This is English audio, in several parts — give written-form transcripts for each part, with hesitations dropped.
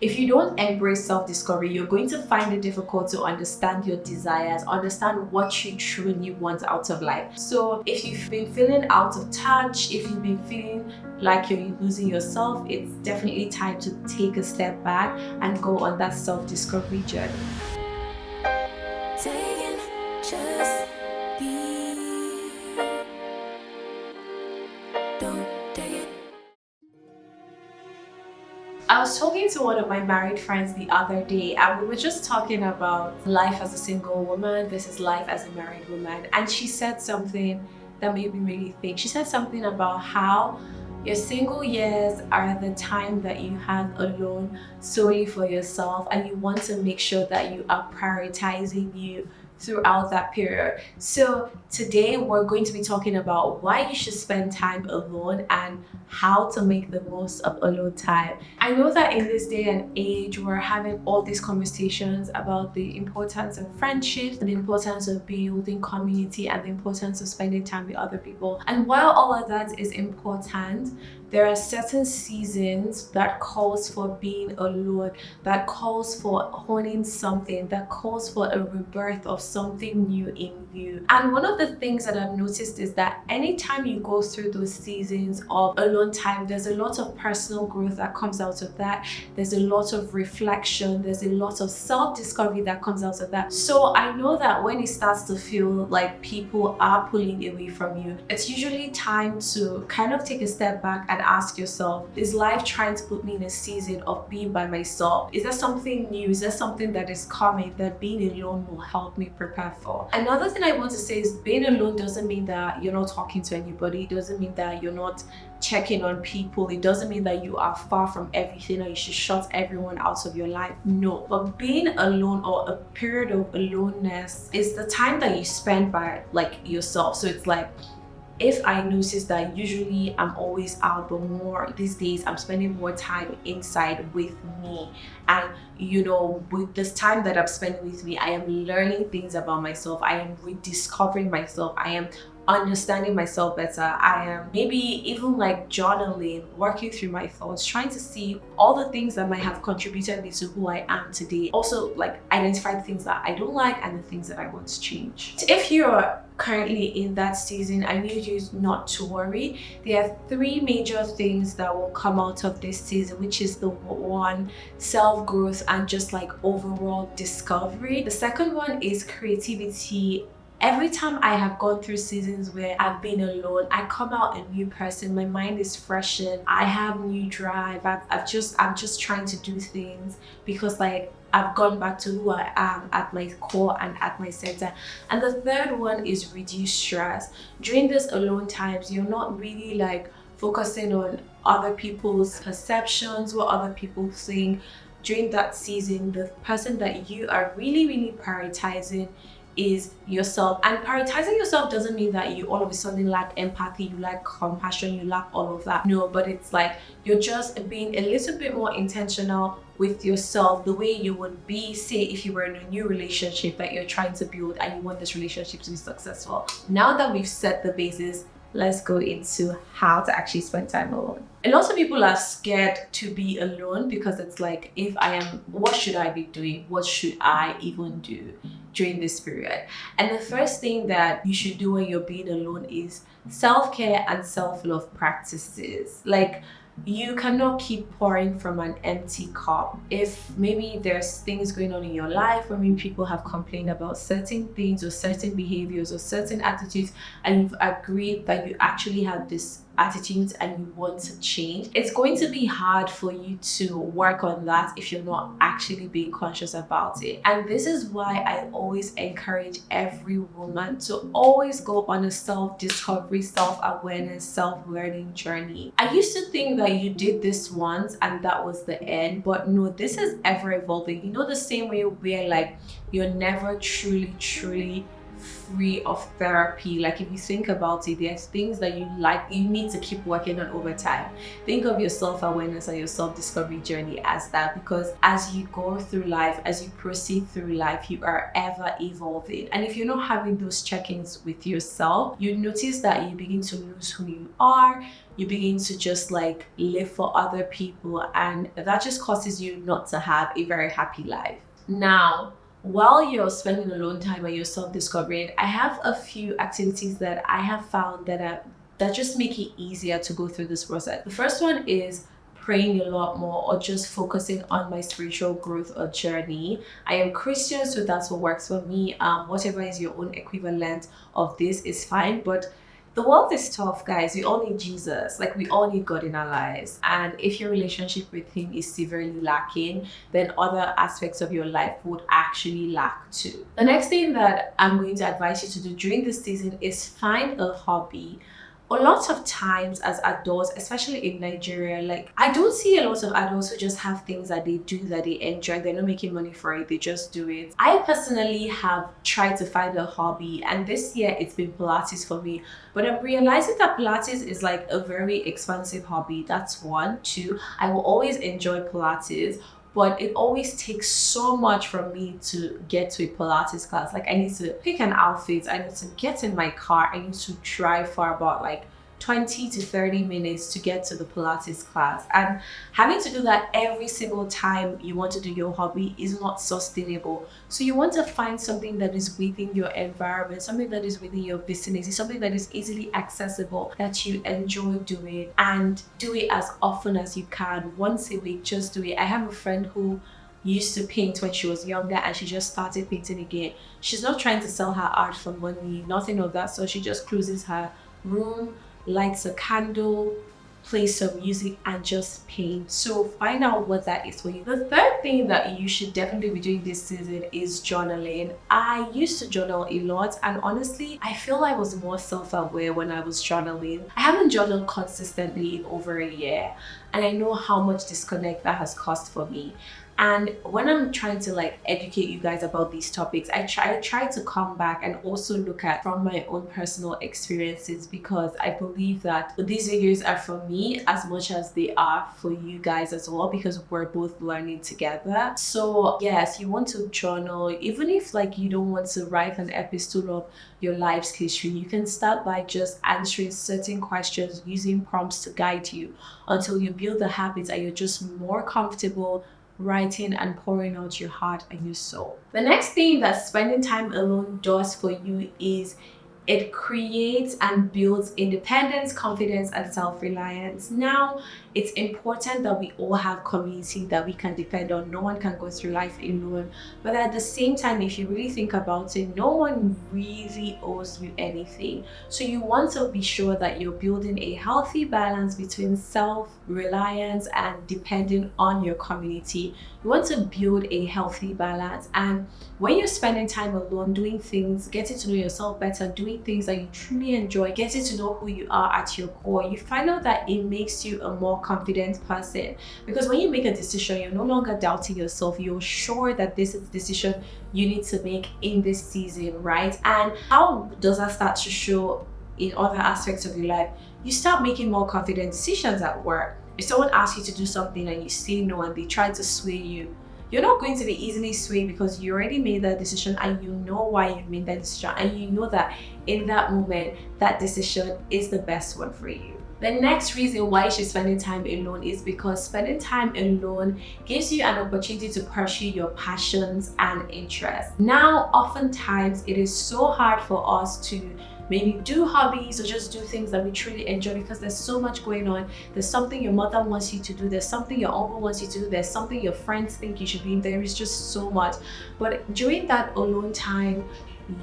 If you don't embrace self-discovery, you're going to find it difficult to understand your desires, understand what you truly want out of life. So if you've been feeling out of touch, if you've been feeling like you're losing yourself, it's definitely time to take a step back and go on that self-discovery journey. I was talking to one of my married friends the other day, and we were just talking about life as a single woman versus life as a married woman. And she said something that made me really think. She said something about how your single years are the time that you have alone solely for yourself, and you want to make sure that you are prioritizing you throughout that period. So today we're going to be talking about why you should spend time alone and how to make the most of alone time. I know that in this day and age, we're having all these conversations about the importance of friendships, and the importance of building community, and the importance of spending time with other people. And while all of that is important, there are certain seasons that calls for being alone, that calls for honing something, that calls for a rebirth of something new in you. And one of the things that I've noticed is that anytime you go through those seasons of alone time, there's a lot of personal growth that comes out of that. There's a lot of reflection, there's a lot of self-discovery that comes out of that. So I know that when it starts to feel like people are pulling away from you, it's usually time to kind of take a step back and ask yourself, is life trying to put me in a season of being by myself? Is there something new? Is there something that is coming that being alone will help me prepare for? Another thing I want to say is being alone doesn't mean that you're not talking to anybody. It doesn't mean that you're not checking on people. It doesn't mean that you are far from everything or you should shut everyone out of your life. No, but being alone, or a period of aloneness, is the time that you spend by yourself. So it's like, if I notice that usually I'm always out, but more these days I'm spending more time inside with me. And with this time that I'm spending with me, I am learning things about myself. I am rediscovering myself. I am understanding myself better. I am maybe even journaling, working through my thoughts, trying to see all the things that might have contributed me to who I am today. Also identify the things that I don't like and the things that I want to change. So if you're currently in that season, I need you not to worry. There are three major things that will come out of this season, which is the one, self-growth and just overall discovery. The second one is creativity. Every time I have gone through seasons where I've been alone, I come out a new person. My mind is freshened. I have new drive. I'm just trying to do things because I've gone back to who I am at my core and at my center. And the third one is reduce stress. During this alone times, you're not really focusing on other people's perceptions, what other people think. During that season, the person that you are really, really prioritizing is yourself. And prioritizing yourself doesn't mean that you all of a sudden lack empathy, you lack compassion, you lack all of that. No, but it's you're just being a little bit more intentional with yourself, the way you would be, say, if you were in a new relationship that you're trying to build and you want this relationship to be successful. Now that we've set the basis, let's go into how to actually spend time alone. A lot of people are scared to be alone because it's if I am, what should I be doing? What should I even do during this period? And the first thing that you should do when you're being alone is self-care and self-love practices. You cannot keep pouring from an empty cup. If maybe there's things going on in your life, or maybe people have complained about certain things or certain behaviors or certain attitudes, and you've agreed that you actually have this attitude and you want to change, it's going to be hard for you to work on that if you're not actually being conscious about it. And this is why I always encourage every woman to always go on a self-discovery, self-awareness, self-learning journey. I used to think that you did this once and that was the end, but no, this is ever evolving. The same way where you're never truly free of therapy. Like if you think about it, there's things that you need to keep working on over time. Think of your self-awareness and your self-discovery journey as that, because as you go through life, as you proceed through life, you are ever evolving. And if you're not having those check-ins with yourself, you notice that you begin to lose who you are. You begin to just like live for other people, and that just causes you not to have a very happy life. Now, while you're spending alone time and you're self-discovering, I have a few activities that I have found that just make it easier to go through this process. The first one is praying a lot more, or just focusing on my spiritual growth or journey. I am Christian, so that's what works for me. Whatever is your own equivalent of this is fine, but the world is tough, guys. We all need Jesus. Like, we all need God in our lives. And if your relationship with Him is severely lacking, then other aspects of your life would actually lack too. The next thing that I'm going to advise you to do during this season is find a hobby. A lot of times as adults, especially in Nigeria, like I don't see a lot of adults who just have things that they do that they enjoy. They're not making money for it, they just do it. I personally have tried to find a hobby, and this year it's been Pilates for me. But I'm realizing that Pilates is like a very expensive hobby. That's one. Two, I will always enjoy Pilates, but it always takes so much from me to get to a Pilates class. Like I need to pick an outfit, I need to get in my car, I need to drive for about like 20 to 30 minutes to get to the Pilates class. And having to do that every single time you want to do your hobby is not sustainable. So you want to find something that is within your environment, something that is within your vicinity, something that is easily accessible, that you enjoy doing, and do it as often as you can. Once a week, just do it. I have a friend who used to paint when she was younger, and she just started painting again. She's not trying to sell her art for money, nothing of that. So she just closes her room, lights a candle, plays some music, and just paint. So find out what that is for you. The third thing that you should definitely be doing this season is journaling. I used to journal a lot, and honestly, I feel I was more self-aware when I was journaling. I haven't journaled consistently in over a year, and I know how much disconnect that has caused for me. And when I'm trying to like educate you guys about these topics, I try to come back and also look at from my own personal experiences, because I believe that these videos are for me as much as they are for you guys as well, because we're both learning together. So yes, you want to journal, even if like you don't want to write an epistle of your life's history. You can start by just answering certain questions, using prompts to guide you until you build the habits and you're just more comfortable writing and pouring out your heart and your soul. The next thing that spending time alone does for you is it creates and builds independence, confidence, and self-reliance. Now, it's important that we all have community that we can depend on. No one can go through life alone. But at the same time, if you really think about it, no one really owes you anything. So you want to be sure that you're building a healthy balance between self-reliance and depending on your community. You want to build a healthy balance. And when you're spending time alone, doing things, getting to know yourself better, doing things that you truly enjoy, getting to know who you are at your core, you find out that it makes you a more confident person. Because when you make a decision, you're no longer doubting yourself. You're sure that this is the decision you need to make in this season, right? And how does that start to show in other aspects of your life? You start making more confident decisions at work. If someone asks you to do something and you say no and they try to sway you, you're not going to be easily swayed, because you already made that decision and you know why you made that decision, and you know that in that moment that decision is the best one for you. The next reason why you should spend time alone is because spending time alone gives you an opportunity to pursue your passions and interests. Now, oftentimes it is so hard for us to maybe do hobbies or just do things that we truly enjoy, because there's so much going on. There's something your mother wants you to do, there's something your uncle wants you to do, there's something your friends think you should be. There is just so much. But during that alone time,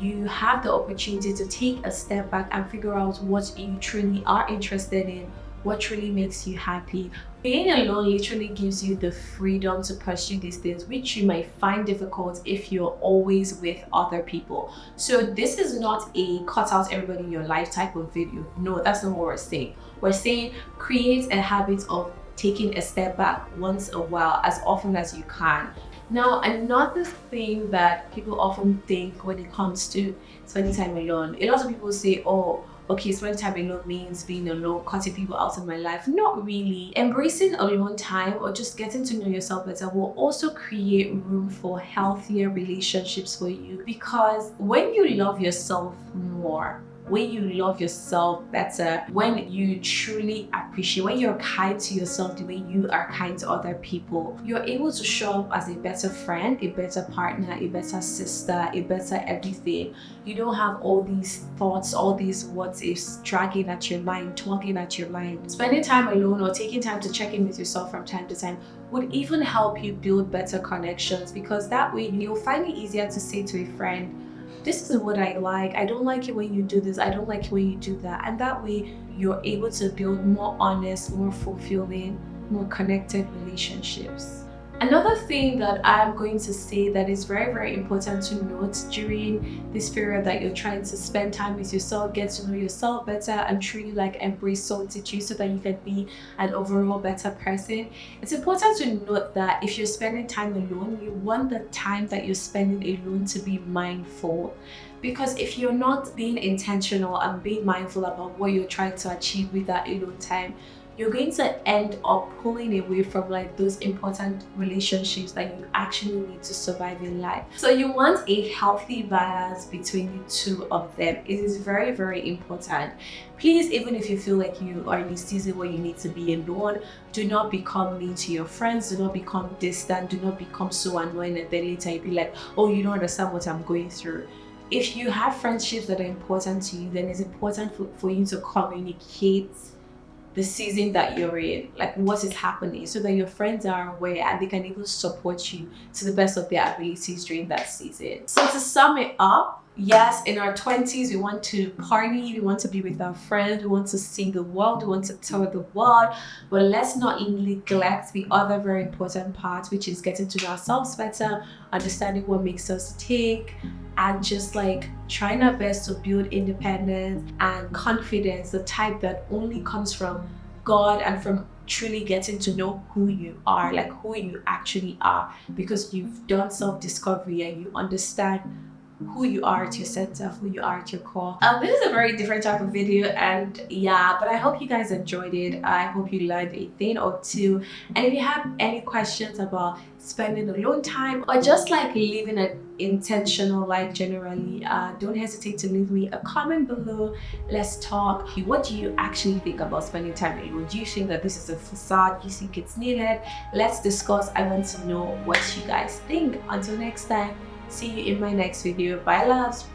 you have the opportunity to take a step back and figure out what you truly are interested in, what truly makes you happy. Being alone literally gives you the freedom to pursue these things, which you might find difficult if you're always with other people. So this is not a cut out everybody in your life type of video. No, that's not what we're saying. We're saying create a habit of taking a step back once a while, as often as you can. Now, another thing that people often think when it comes to spending time alone, a lot of people say, oh, okay, spending time alone means being alone, cutting people out of my life. Not really. Embracing alone time or just getting to know yourself better will also create room for healthier relationships for you, because when you love yourself more, when you love yourself better, when you truly appreciate, when you're kind to yourself the way you are kind to other people, you're able to show up as a better friend, a better partner, a better sister, a better everything. You don't have all these thoughts, all these what ifs dragging at your mind, talking at your mind. Spending time alone or taking time to check in with yourself from time to time would even help you build better connections, because that way you'll find it easier to say to a friend, this is what I like. I don't like it when you do this. I don't like it when you do that. And that way you're able to build more honest, more fulfilling, more connected relationships. Another thing that I'm going to say that is very, very important to note during this period that you're trying to spend time with yourself, get to know yourself better, and truly like embrace solitude so that you can be an overall better person. It's important to note that if you're spending time alone, you want the time that you're spending alone to be mindful. Because if you're not being intentional and being mindful about what you're trying to achieve with that alone time, you're going to end up pulling away from like those important relationships that you actually need to survive in life. So you want a healthy balance between the two of them. It is very, very important. Please, even if you feel like you are in a season where you need to be alone, do not become mean to your friends, do not become distant, do not become so annoying, and then later you'll be like, oh, you don't understand what I'm going through. If you have friendships that are important to you, then it's important for you to communicate the season that you're in, like what is happening, so that your friends are aware and they can even support you to the best of their abilities during that season. So to sum it up, yes, in our 20s, we want to party, we want to be with our friends, we want to see the world, we want to tour the world, but let's not neglect the other very important part, which is getting to know ourselves better, understanding what makes us tick, and just like trying our best to build independence and confidence, the type that only comes from God and from truly getting to know who you are, like who you actually are, because you've done self-discovery and you understand who you are at your center, who you are at your core. This is a very different type of video, and yeah, but I hope you guys enjoyed it. I hope you learned a thing or two. And if you have any questions about spending alone time or just like living an intentional life generally, don't hesitate to leave me a comment below. Let's talk. What do you actually think about spending time alone? Do you think that this is a facade? Do you think it's needed? Let's discuss. I want to know what you guys think. Until next time, see you in my next video. Bye, loves.